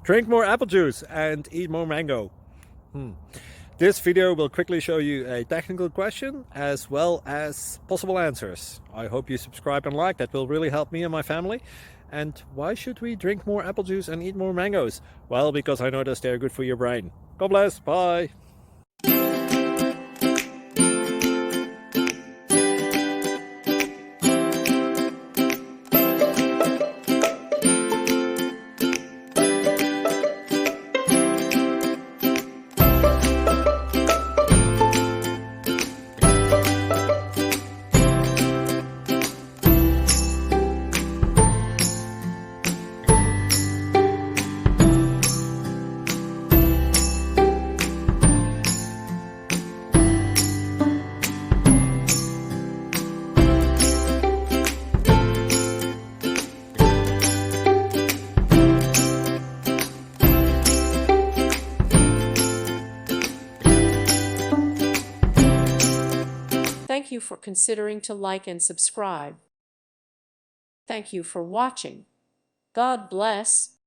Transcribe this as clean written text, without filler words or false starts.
Drink more apple juice and eat more mango. This video will quickly show you a technical question as well as possible answers. I hope you subscribe and like, that will really help me and my family. And why should we drink more apple juice and eat more mangoes? Well, because I noticed they're good for your brain. God bless, bye! Thank you for considering to like and subscribe. Thank you for watching. God bless.